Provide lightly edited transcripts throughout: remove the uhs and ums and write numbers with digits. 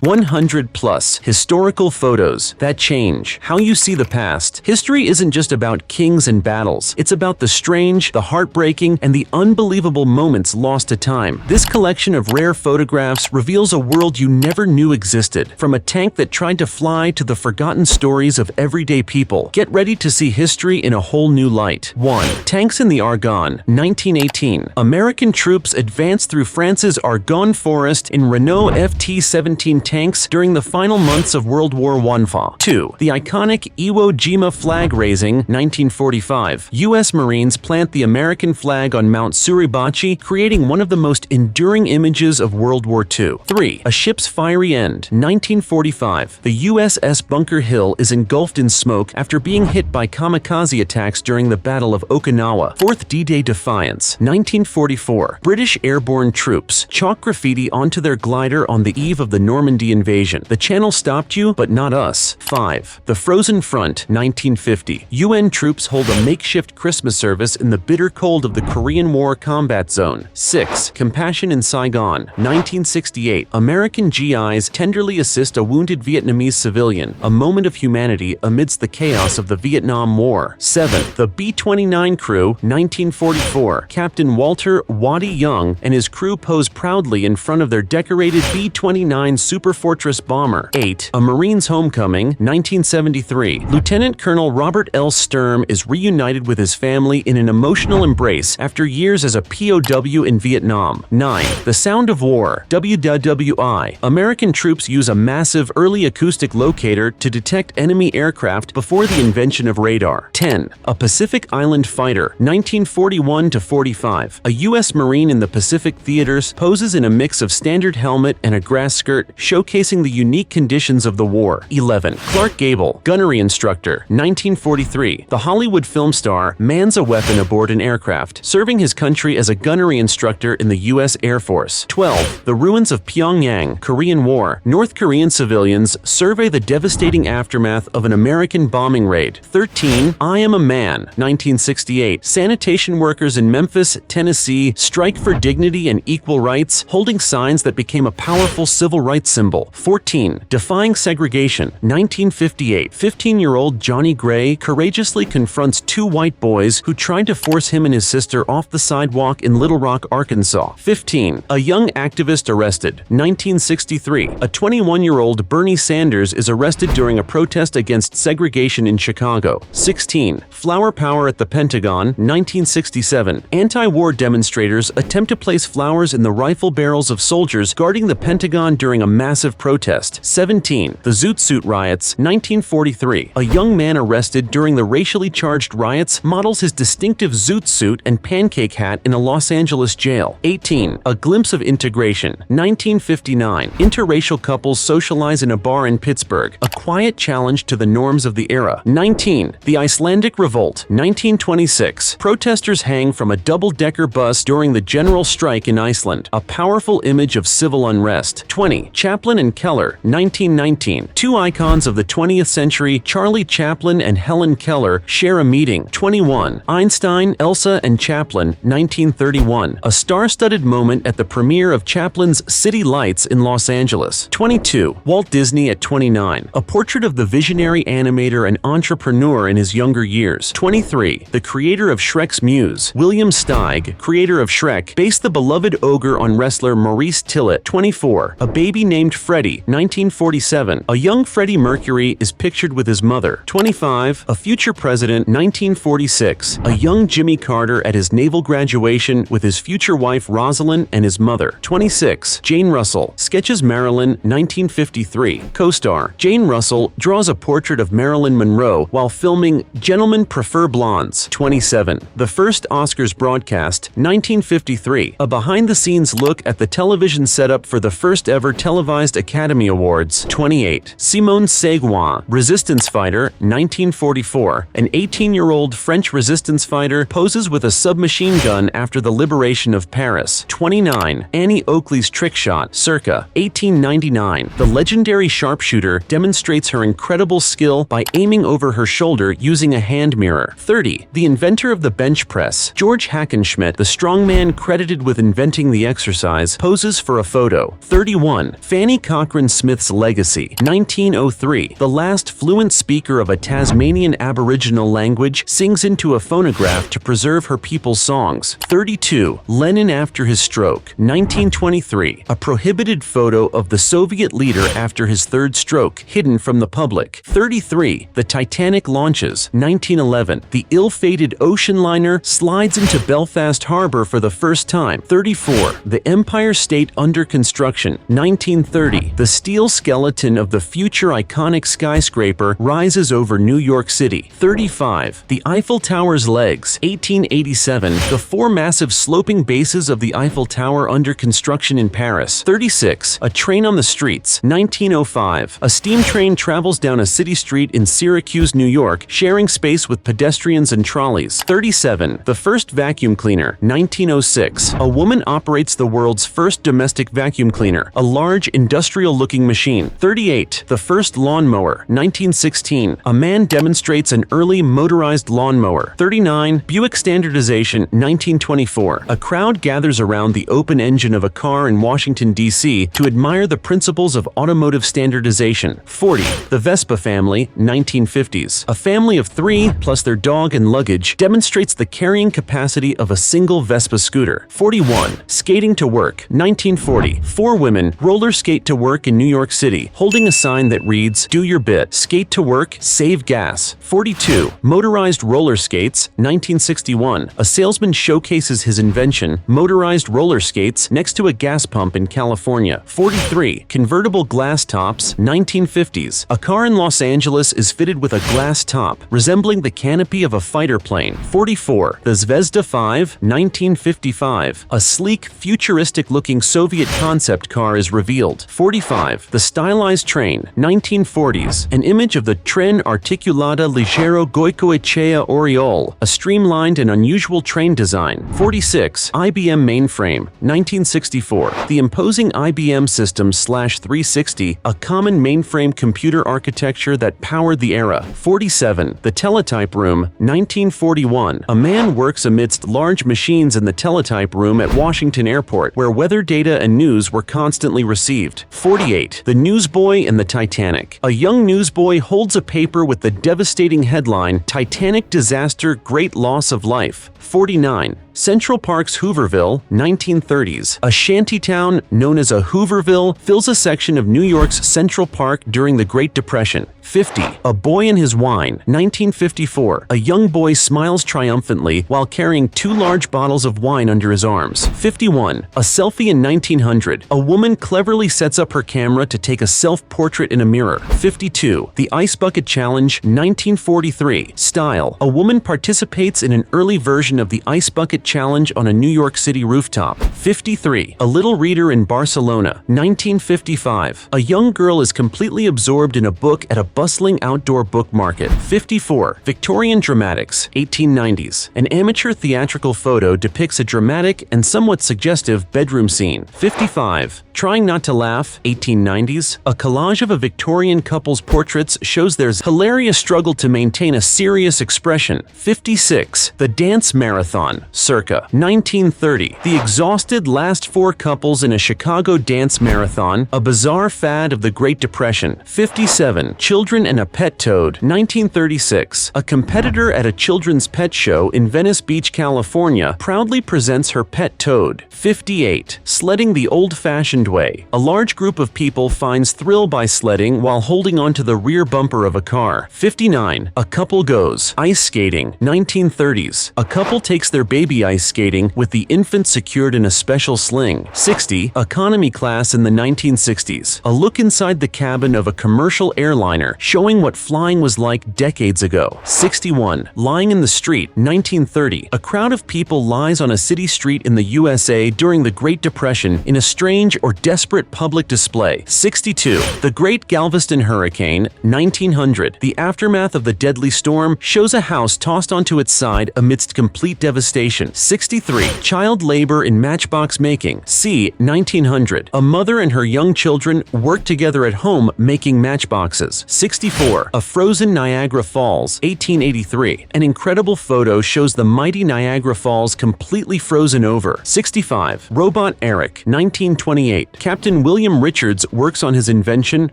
100 plus historical photos that change how you see the past. History isn't just about kings and battles. It's about the strange, the heartbreaking, and the unbelievable moments lost to time. This collection of rare photographs reveals a world you never knew existed. From a tank that tried to fly to the forgotten stories of everyday people. Get ready to see history in a whole new light. 1. Tanks in the Argonne, 1918. American troops advanced through France's Argonne forest in Renault FT-17 tanks during the final months of World War I. 2. The iconic Iwo Jima flag raising, 1945. U.S. Marines plant the American flag on Mount Suribachi, creating one of the most enduring images of World War II. 3. A ship's fiery end, 1945. The USS Bunker Hill is engulfed in smoke after being hit by kamikaze attacks during the Battle of Okinawa. 4th D-Day Defiance, 1944. British airborne troops chalk graffiti onto their glider on the eve of the Normandy invasion. The channel stopped you, but not us. 5. The Frozen Front, 1950. UN troops hold a makeshift Christmas service in the bitter cold of the Korean War combat zone. 6. Compassion in Saigon, 1968. American GIs tenderly assist a wounded Vietnamese civilian, a moment of humanity amidst the chaos of the Vietnam War. 7. The B-29 crew, 1944. Captain Walter Waddy Young and his crew pose proudly in front of their decorated B-29 Superfortress bomber. 8. A Marine's Homecoming, 1973. Lieutenant Colonel Robert L. Sturm is reunited with his family in an emotional embrace after years as a POW in Vietnam. 9. The Sound of War, WWI. American troops use a massive early acoustic locator to detect enemy aircraft before the invention of radar. 10. A Pacific Island Fighter, 1941-45. A U.S. Marine in the Pacific theaters poses in a mix of standard helmet and a grass skirt, showcasing the unique conditions of the war. 11. Clark Gable, gunnery instructor, 1943. The Hollywood film star mans a weapon aboard an aircraft, serving his country as a gunnery instructor in the U.S. Air Force. 12. The ruins of Pyongyang, Korean War. North Korean civilians survey the devastating aftermath of an American bombing raid. 13. I Am a Man, 1968. Sanitation workers in Memphis, Tennessee strike for dignity and equal rights, holding signs that became a powerful civil rights symbol. 14. Defying Segregation, 1958. 15-year-old Johnny Gray courageously confronts two white boys who tried to force him and his sister off the sidewalk in Little Rock, Arkansas. 15. A young activist arrested, 1963. A 21-year-old Bernie Sanders is arrested during a protest against segregation in Chicago. 16. Flower Power at the Pentagon, 1967. Anti-war demonstrators attempt to place flowers in the rifle barrels of soldiers guarding the Pentagon during a massive protest. 17. The Zoot Suit Riots, 1943. A young man arrested during the racially charged riots models his distinctive zoot suit and pancake hat in a Los Angeles jail. 18. A Glimpse of Integration, 1959. Interracial couples socialize in a bar in Pittsburgh, a quiet challenge to the norms of the era. 19. The Icelandic Revolt, 1926. Protesters hang from a double-decker bus during the general strike in Iceland, a powerful image of civil unrest. 20. Chaplin and Keller, 1919. Two icons of the 20th century, Charlie Chaplin and Helen Keller, share a meeting. 21. Einstein, Elsa, and Chaplin, 1931. A star-studded moment at the premiere of Chaplin's City Lights in Los Angeles. 22. Walt Disney at 29. A portrait of the visionary animator and entrepreneur in his younger years. 23. The creator of Shrek's muse, William Steig, creator of Shrek, based the beloved ogre on wrestler Maurice Tillett. 24. A baby named Freddie, 1947. A young Freddie Mercury is pictured with his mother. 25. A future president, 1946. A young Jimmy Carter at his naval graduation with his future wife Rosalind and his mother. 26. Jane Russell sketches Marilyn, 1953. Co-star Jane Russell draws a portrait of Marilyn Monroe while filming Gentlemen Prefer Blondes. 27. The first Oscars broadcast, 1953. A behind-the-scenes look at the television setup for the first ever televised Academy Awards. 28. Simone Seguin, resistance fighter, 1944. An 18-year-old French resistance fighter poses with a submachine gun after the liberation of Paris. 29. Annie Oakley's trick shot, circa 1899. The legendary sharpshooter demonstrates her incredible skill by aiming over her shoulder using a hand mirror. 30. The inventor of the bench press, George Hackenschmidt, the strongman credited with inventing the exercise, poses for a photo. 31. Fan Annie Cochrane Smith's legacy, 1903. The last fluent speaker of a Tasmanian Aboriginal language sings into a phonograph to preserve her people's songs. 32. Lenin after his stroke, 1923. A prohibited photo of the Soviet leader after his third stroke, hidden from the public. 33. The Titanic launches, 1911. The ill-fated ocean liner slides into Belfast Harbor for the first time. 34. The Empire State under construction, 1930. The steel skeleton of the future iconic skyscraper rises over New York City. 35. The Eiffel Tower's legs, 1887. The four massive sloping bases of the Eiffel Tower under construction in Paris. 36. A train on the streets, 1905. A steam train travels down a city street in Syracuse, New York, sharing space with pedestrians and trolleys. 37. The first vacuum cleaner, 1906. A woman operates the world's first domestic vacuum cleaner, a large industrial-looking machine. 38. The first lawnmower, 1916. A man demonstrates an early motorized lawnmower. 39. Buick standardization, 1924. A crowd gathers around the open engine of a car in Washington, D.C. to admire the principles of automotive standardization. 40. The Vespa family, 1950s. A family of 3, plus their dog and luggage, demonstrates the carrying capacity of a single Vespa scooter. 41. Skating to work, 1940. 4 women roller skate to work in New York City, holding a sign that reads, "Do your bit. Skate to work, save gas." 42. Motorized roller skates, 1961. A salesman showcases his invention, motorized roller skates, next to a gas pump in California. 43. Convertible glass tops, 1950s. A car in Los Angeles is fitted with a glass top, resembling the canopy of a fighter plane. 44. The Zvezda 5, 1955. A sleek, futuristic-looking Soviet concept car is revealed. 45. The stylized train, 1940s. An image of the Tren Articulada Ligero Goicoechea Oriol, a streamlined and unusual train design. 46. IBM mainframe, 1964. The imposing IBM System/360, a common mainframe computer architecture that powered the era. 47. The teletype room, 1941. A man works amidst large machines in the teletype room at Washington Airport, where weather data and news were constantly received. 48. The newsboy and the Titanic. A young newsboy holds a paper with the devastating headline, "Titanic Disaster, Great Loss of Life." 49. Central Park's Hooverville, 1930s. A shantytown known as a Hooverville fills a section of New York's Central Park during the Great Depression. 50. A Boy and His Wine, 1954. A young boy smiles triumphantly while carrying 2 large bottles of wine under his arms. 51. A selfie in 1900. A woman cleverly sets up her camera to take a self-portrait in a mirror. 52. The Ice Bucket Challenge, 1943. Style. A woman participates in an early version of the Ice Bucket Challenge on a New York City rooftop. 53. A Little Reader in Barcelona, 1955. A young girl is completely absorbed in a book at a bustling outdoor book market. 54. Victorian Dramatics, 1890s. An amateur theatrical photo depicts a dramatic and somewhat suggestive bedroom scene. 55. Trying Not to Laugh, 1890s. A collage of a Victorian couple's portraits shows their hilarious struggle to maintain a serious expression. 56. The Dance Marathon, circa 1930. The exhausted last 4 couples in a Chicago dance marathon, a bizarre fad of the Great Depression. 57. Children and a Pet Toad, 1936. A competitor at a children's pet show in Venice Beach, California, proudly presents her pet toad. 58. Sledding the Old-Fashioned Way. A large group of people finds thrill by sledding while holding onto the rear bumper of a car. 59. A couple goes ice skating, 1930s. A couple takes their baby ice skating with the infant secured in a special sling. 60. Economy class in the 1960s. A look inside the cabin of a commercial airliner, showing what flying was like decades ago. 61. Lying in the Street, 1930. A crowd of people lies on a city street in the USA during the Great Depression in a strange or desperate public display. 62. The Great Galveston Hurricane, 1900. The aftermath of the deadly storm shows a house tossed onto its side amidst complete complete devastation. 63. Child labor in matchbox making. C. 1900. A mother and her young children work together at home making matchboxes. 64. A frozen Niagara Falls. 1883. An incredible photo shows the mighty Niagara Falls completely frozen over. 65. Robot Eric. 1928. Captain William Richards works on his invention,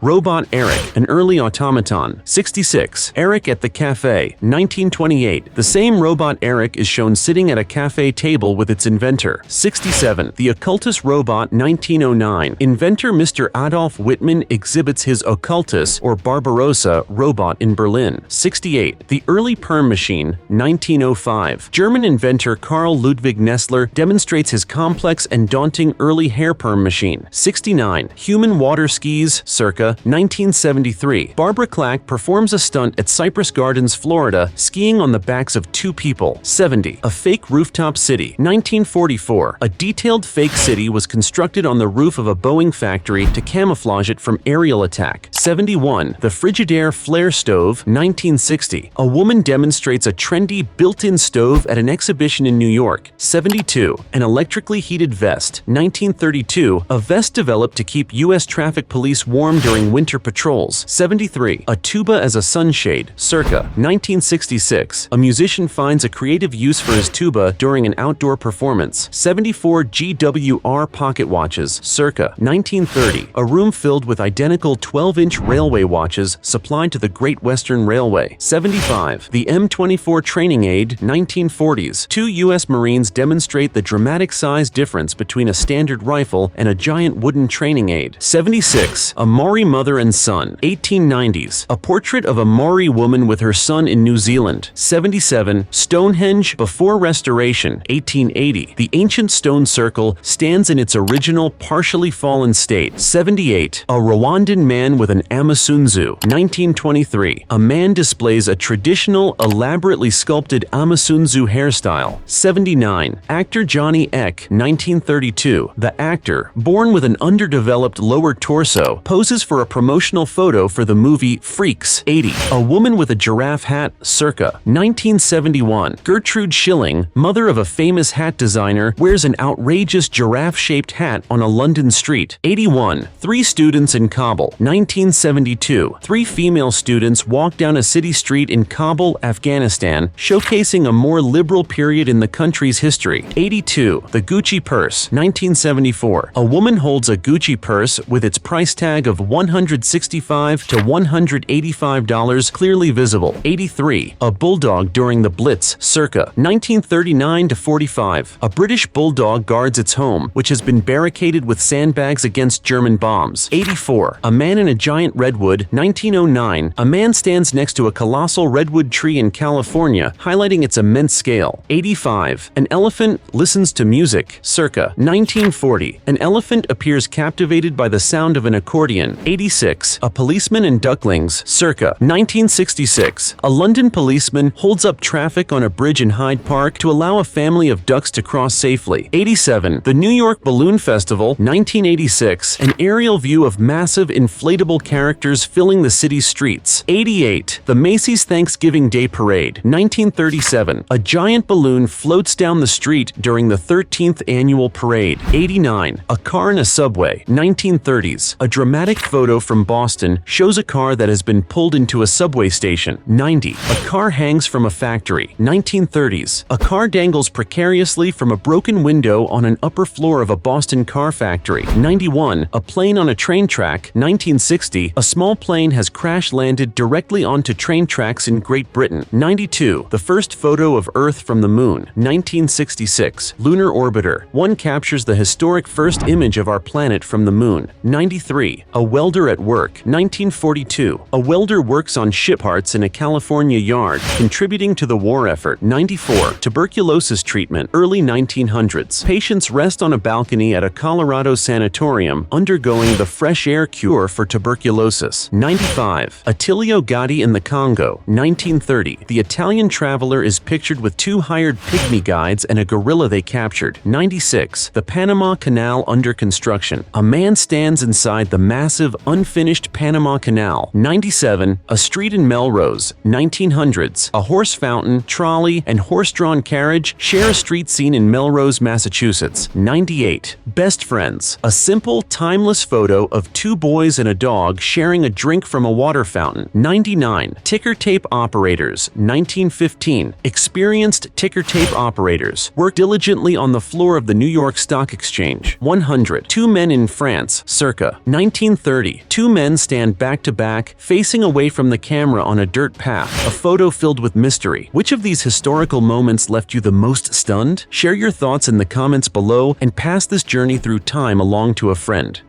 Robot Eric, an early automaton. 66. Eric at the Cafe. 1928. The same Robot Eric is shown sitting at a cafe table with its inventor. 67. The Occultus Robot. 1909. Inventor Mr. Adolf Whitman exhibits his Occultus, or Barbarossa, robot in Berlin. 68. The Early Perm Machine. 1905. German inventor Carl Ludwig Nessler demonstrates his complex and daunting early hair perm machine. 69. Human water skis, circa 1973. Barbara Clack performs a stunt at Cypress Gardens, Florida, skiing on the backs of two people. 70. A fake rooftop city. 1944. A detailed fake city was constructed on the roof of a Boeing factory to camouflage it from aerial attack. 71. The Frigidaire flare stove. 1960. A woman demonstrates a trendy built-in stove at an exhibition in New York. 72. An electrically heated vest. 1932. A vest developed to keep U.S. traffic police warm during winter patrols. 73. A tuba as a sunshade. Circa 1966. A musician finds a creative use for his tuba during an outdoor performance. 74. GWR pocket watches. Circa 1930. A room filled with identical 12-inch railway watches supplied to the Great Western Railway. 75. The M24 training aid. 1940s. Two U.S. Marines demonstrate the dramatic size difference between a standard rifle and a giant wooden training aid. 76. A Maori mother and son. 1890s. A portrait of a Maori woman with her son in New Zealand. 77. Stonehenge before restoration. 1880. The ancient stone circle stands in its original partially fallen state. 78. A Rwandan man with an Amasunzu. 1923. A man displays a traditional, elaborately sculpted Amasunzu hairstyle. 79. Actor Johnny Eck. 1932. The actor, born with an underdeveloped lower torso, poses for a promotional photo for the movie Freaks. 80. A woman with a giraffe hat. Circa 1971. Gertrude Schilling, mother of a famous hat designer, wears an outrageous giraffe-shaped hat on a London street. 81. Three students in Kabul. 1972. Three female students walk down a city street in Kabul, Afghanistan, showcasing a more liberal period in the country's history. 82. The Gucci purse. 1974. A woman holds a Gucci purse with its price tag of $165 to $185 clearly visible. 83. A bulldog during the Blitz. Circa 1939 to 45. A British bulldog guards its home, which has been barricaded with sandbags against German bombs. 84. A man in a giant redwood. 1909. A man stands next to a colossal redwood tree in California, highlighting its immense scale. 85. An elephant listens to music. Circa 1940. An elephant appears captivated by the sound of an accordion. 86. A policeman and ducklings. Circa 1966. A London policeman holds up traffic on a bridge in Hyde Park to allow a family of ducks to cross safely. 87. The New York Balloon Festival. 1986. An aerial view of massive inflatable characters filling the city's streets. 88. The Macy's Thanksgiving Day Parade. 1937. A giant balloon floats down the street during the 13th annual parade. 89. A car in a subway. 1930s. A dramatic photo from Boston shows a car that has been pulled into a subway station. 90. A car hangs from a factory. 1930s. A car dangles precariously from a broken window on an upper floor of a Boston car factory. 91. A plane on a train track. 1960. A small plane has crash-landed directly onto train tracks in Great Britain. 92. The first photo of Earth from the Moon. 1966. Lunar Orbiter. One captures the historic first image of our planet from the Moon. 93. A welder at work. 1942. A welder works on ship parts in a California yard, contributing to the war effort. 94. Tuberculosis treatment. Early 1900s. Patients rest on a balcony at a Colorado sanatorium, undergoing the fresh air cure for tuberculosis. 95. Attilio Gatti in the Congo. 1930. The Italian traveler is pictured with two hired pygmy guides and a gorilla they captured. 96. The Panama Canal under construction. A man stands inside the massive, unfinished Panama Canal. 97. A street in Melrose. 1900s. A horse fountain, trolley, and horse horse-drawn carriage, share a street scene in Melrose, Massachusetts. 98. Best friends. A simple, timeless photo of two boys and a dog sharing a drink from a water fountain. 99. Ticker tape operators. 1915. Experienced ticker tape operators work diligently on the floor of the New York Stock Exchange. 100. Two men in France, circa 1930. Two men stand back to back, facing away from the camera on a dirt path. A photo filled with mystery. Which of these historical moments left you the most stunned? Share your thoughts in the comments below and pass this journey through time along to a friend.